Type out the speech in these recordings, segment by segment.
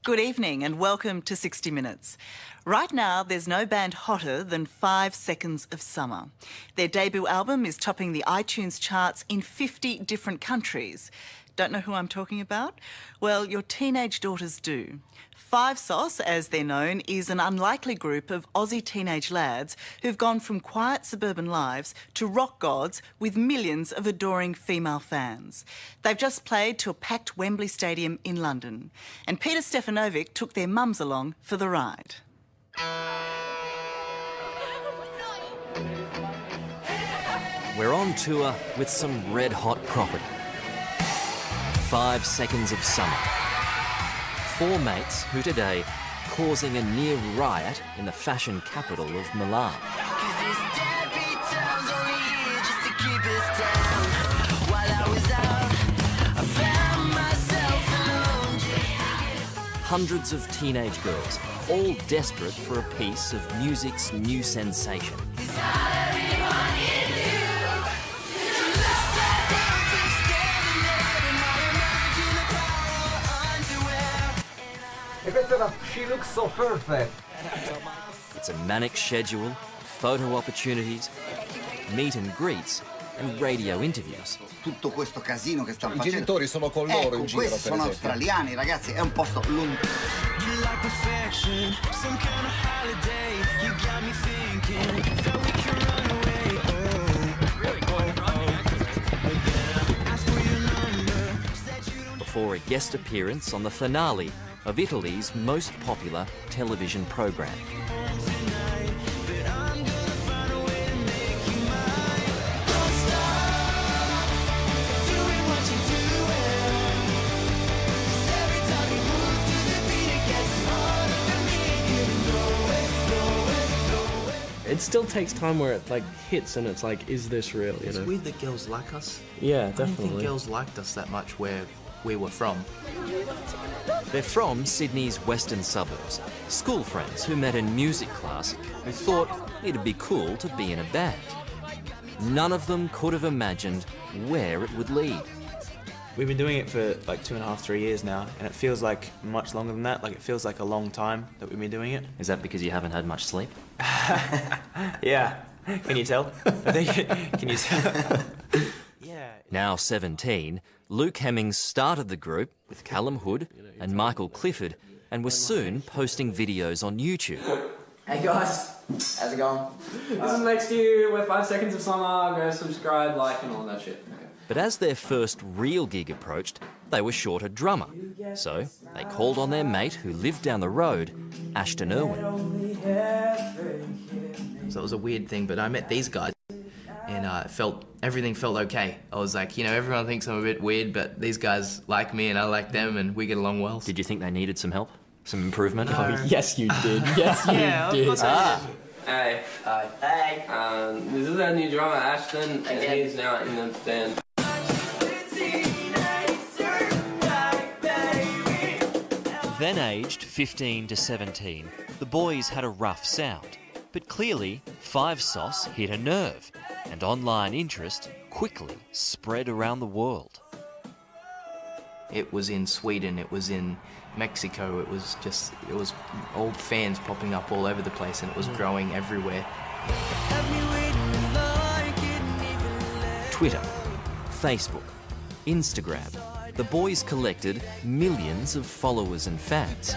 Good evening and welcome to 60 Minutes. Right now, there's no band hotter than 5 Seconds of Summer. Their debut album is topping the iTunes charts in 50 different countries. Don't know who I'm talking about? Well, your teenage daughters do. 5SOS, as they're known, is an unlikely group of Aussie teenage lads who've gone from quiet suburban lives to rock gods with millions of adoring female fans. They've just played to a packed Wembley Stadium in London, and Peter Stefanovic took their mums along for the ride. We're on tour with some red-hot property. 5 Seconds of Summer. 4 mates who today causing a near riot in the fashion capital of Milan. Hundreds of teenage girls, all desperate for a piece of music's new sensation. She looks so perfect. It's a manic schedule, photo opportunities, meet and greets and radio interviews. Tutto questo casino che stanno I facendo. genitori sono con loro in giro, questi per sono esempio. australiani, ragazzi, è un posto lungo. Before a guest appearance on the finale of Italy's most popular television programme. It still takes time where it like hits and it's like, is this real? You It's know? weird that girls like us. Yeah, I don't think definitely. girls liked us that much where we were from. They're from Sydney's western suburbs, school friends who met in music class who thought it'd be cool to be in a band. None of them could have imagined where it would lead. We've been doing it for like 2.5, 3 years now, and it feels like much longer than that. Like it feels like a long time that we've been doing it. Is that because you haven't had much sleep? Yeah. Can you tell? I think, can you tell? Yeah. Now 17, Luke Hemmings started the group with Callum Hood and Michael Clifford and was soon posting videos on YouTube. Hey guys, how's it going? This is next year, we're 5 Seconds of Summer, go subscribe, like and all that shit. Okay. But as their first real gig approached, they were short a drummer. So they called on their mate who lived down the road, Ashton Irwin. So it was a weird thing, but I met these guys and everything felt okay. I was like, you know, everyone thinks I'm a bit weird, but these guys like me and I like them and we get along well. Did you think they needed some help? Some improvement? Oh, yes, you did. Yes, you did. Hey. Hi. Hey. This is our new drummer, Ashton, and he's now in the band. Then aged 15 to 17, the boys had a rough sound. But clearly, 5SOS hit a nerve, and online interest quickly spread around the world. It was in Sweden, it was in Mexico, it was all fans popping up all over the place and it was growing everywhere. Twitter, Facebook, Instagram, the boys collected millions of followers and fans.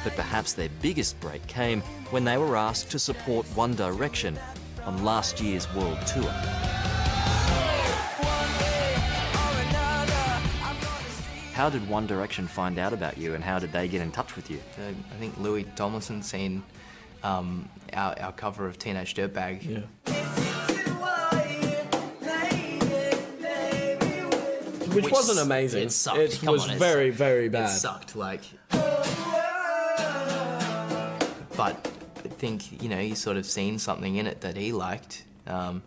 But perhaps their biggest break came when they were asked to support One Direction on last year's world tour. How did One Direction find out about you and how did they get in touch with you? I think Louis Tomlinson seen our cover of Teenage Dirtbag. Yeah. Which wasn't amazing. It sucked. It Come was on, very, very bad. It sucked, like. But I think, you know, he's sort of seen something in it that he liked. And,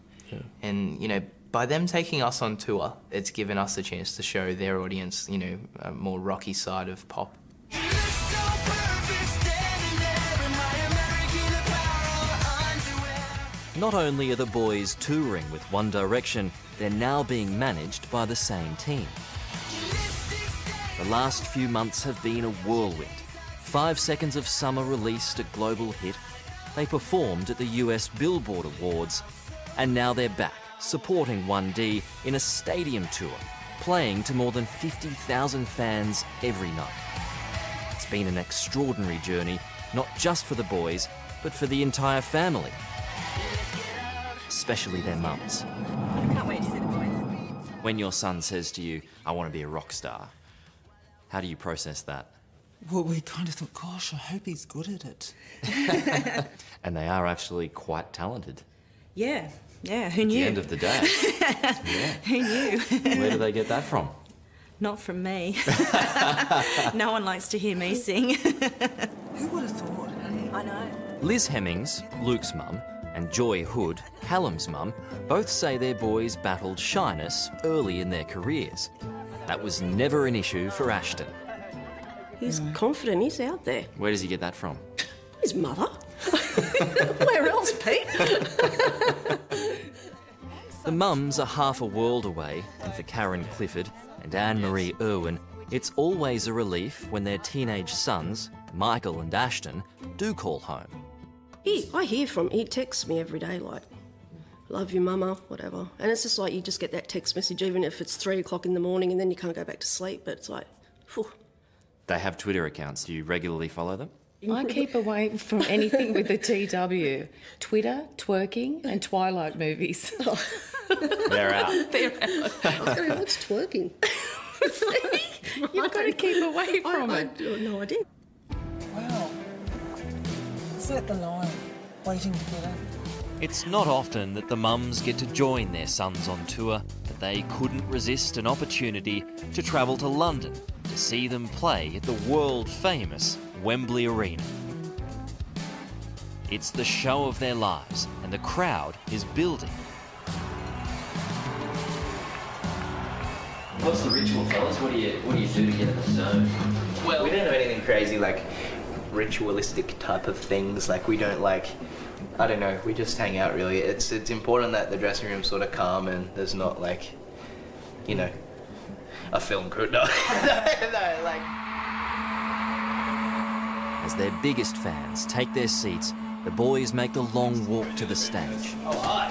you know, by them taking us on tour, it's given us a chance to show their audience, you know, a more rocky side of pop. Not only are the boys touring with One Direction, they're now being managed by the same team. The last few months have been a whirlwind. 5 Seconds of Summer released a global hit. They performed at the US Billboard Awards, and now they're back, supporting 1D in a stadium tour, playing to more than 50,000 fans every night. It's been an extraordinary journey, not just for the boys, but for the entire family, especially their mums. I can't wait to see the boys. When your son says to you, "I want to be a rock star," how do you process that? Well, we kind of thought, gosh, I hope he's good at it. And they are actually quite talented. Yeah, who knew? At the end of the day. Yeah. Who knew? Where do they get that from? Not from me. No one likes to hear me sing. Who would have thought? I know. Liz Hemmings, Luke's mum, and Joy Hood, Callum's mum, both say their boys battled shyness early in their careers. That was never an issue for Ashton. He's confident, he's out there. Where does he get that from? His mother. Where else, Pete? The mums are half a world away, and for Karen Clifford and Anne-Marie Irwin, it's always a relief when their teenage sons, Michael and Ashton, do call home. I hear from him. He texts me every day, like, love you, mama, whatever. And it's just like you just get that text message, even if it's 3 o'clock in the morning and then you can't go back to sleep, but it's like, phew. They have Twitter accounts. Do you regularly follow them? I keep away from anything with the TW. Twitter, twerking, and Twilight movies. They're out. They're out. I was going, what's twerking? You've got to keep away from it. I have no idea. Wow. Is that the line? Waiting to get up? It's not often that the mums get to join their sons on tour, but they couldn't resist an opportunity to travel to London to see them play at the world-famous Wembley Arena. It's the show of their lives, and the crowd is building. What's the ritual, fellas? What do you do to get in the zone? Well, we don't have anything crazy like ritualistic type of things. Like we don't like, I don't know. We just hang out really. It's important that the dressing room's sort of calm and there's not like, you know, a film crew. No, no, like. As their biggest fans take their seats, the boys make the long walk to the stage. Oh, hi.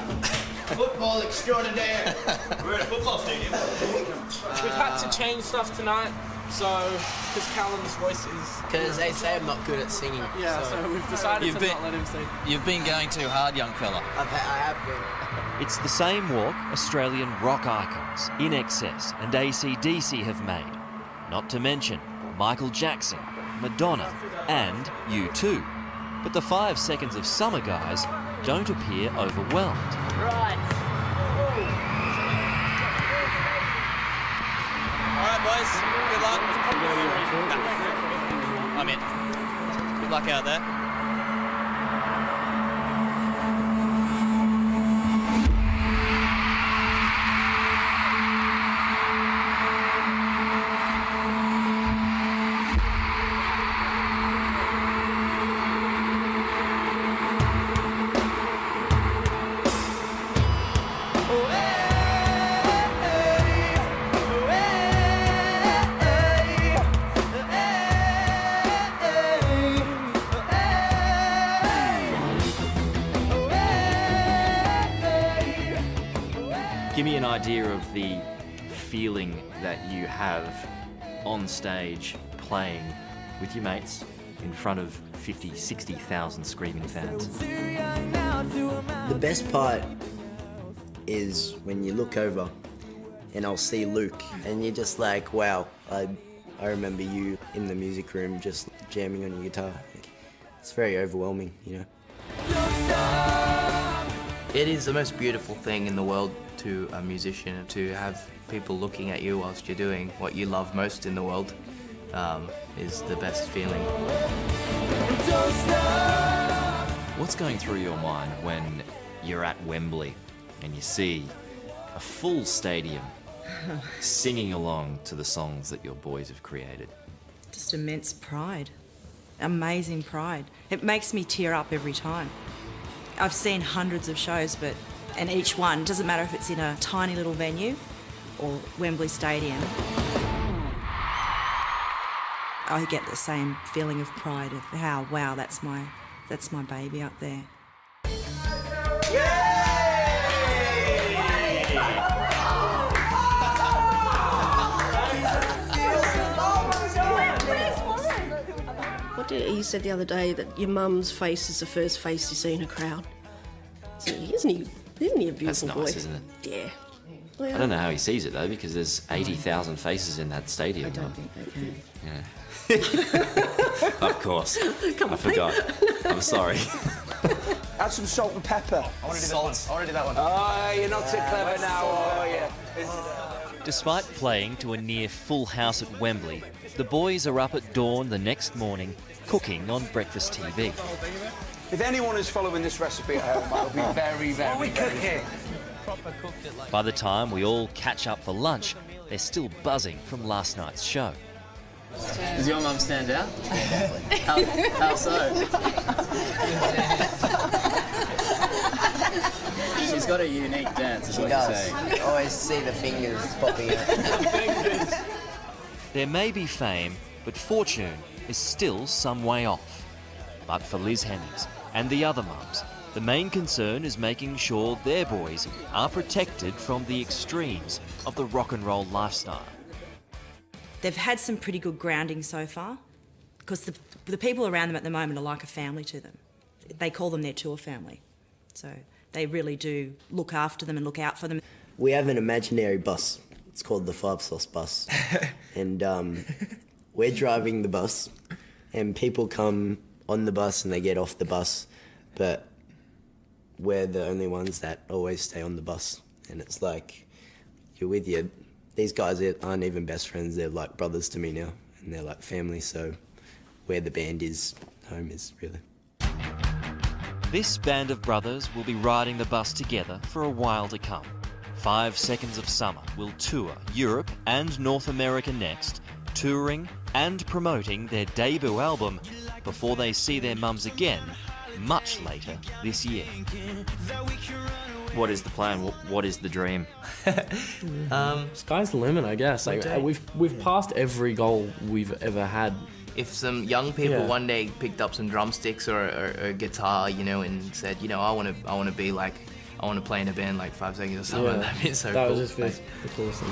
Football extraordinaire. We're at a football stadium. We've had to change stuff tonight, so because Callum's voice is. Because they say I'm not good at singing. Yeah, so we've decided to not let him sing. You've been going too hard, young fella. I have been. It's the same walk Australian rock icons In Excess and AC/DC have made. Not to mention Michael Jackson, Madonna, and U2. But the 5 Seconds of Summer guys don't appear overwhelmed. Right. All right, boys. Good luck. I'm in. Good luck out there. Give me an idea of the feeling that you have on stage playing with your mates in front of 50, 60,000 screaming fans. The best part is when you look over and I'll see Luke and you're just like, wow, I remember you in the music room just jamming on your guitar. It's very overwhelming, you know. It is the most beautiful thing in the world to a musician, to have people looking at you whilst you're doing what you love most in the world is the best feeling. What's going through your mind when you're at Wembley and you see a full stadium singing along to the songs that your boys have created? Just immense pride. Amazing pride. It makes me tear up every time. I've seen hundreds of shows, and each one, doesn't matter if it's in a tiny little venue or Wembley Stadium. I get the same feeling of pride of how, wow, that's my baby up there. What did he said the other day that your mum's face is the first face you see in a crowd? So isn't he a beautiful boy? That's nice, isn't it? Yeah. I don't know how he sees it though, because there's 80,000 faces in that stadium. I don't think they can. Yeah. Of course. I forgot. I'm sorry. Add some salt and pepper. I want to do this one. I want to do that one. Oh, you're not too clever now, are you? Despite playing to a near full house at Wembley, the boys are up at dawn the next morning, cooking on breakfast TV. If anyone is following this recipe at home, I'll be very, very, What are we cooking? By the time we all catch up for lunch, they're still buzzing from last night's show. Does your mum stand out? How so? She's got a unique dance, is what you're saying. I always see the fingers popping out. There may be fame, but fortune is still some way off. But for Liz Hemmings and the other mums, the main concern is making sure their boys are protected from the extremes of the rock and roll lifestyle. They've had some pretty good grounding so far, because the people around them at the moment are like a family to them. They call them their tour family. So they really do look after them and look out for them. We have an imaginary bus. It's called the 5 Sauce bus. And we're driving the bus, and people come on the bus and they get off the bus, but we're the only ones that always stay on the bus. And it's like, you're with you. These guys aren't even best friends, they're like brothers to me now, and they're like family, so where the band is, home is, really. This band of brothers will be riding the bus together for a while to come. 5 Seconds of Summer will tour Europe and North America next, touring and promoting their debut album before they see their mums again much later this year. What is the plan? What is the dream? Sky's the limit, I guess. Like, we've passed every goal we've ever had. If some young people one day picked up some drumsticks or a guitar, you know, and said, you know, I want to be like, I want to play in a band like 5 Seconds of Summer, that'd be so cool. That was just the coolest thing.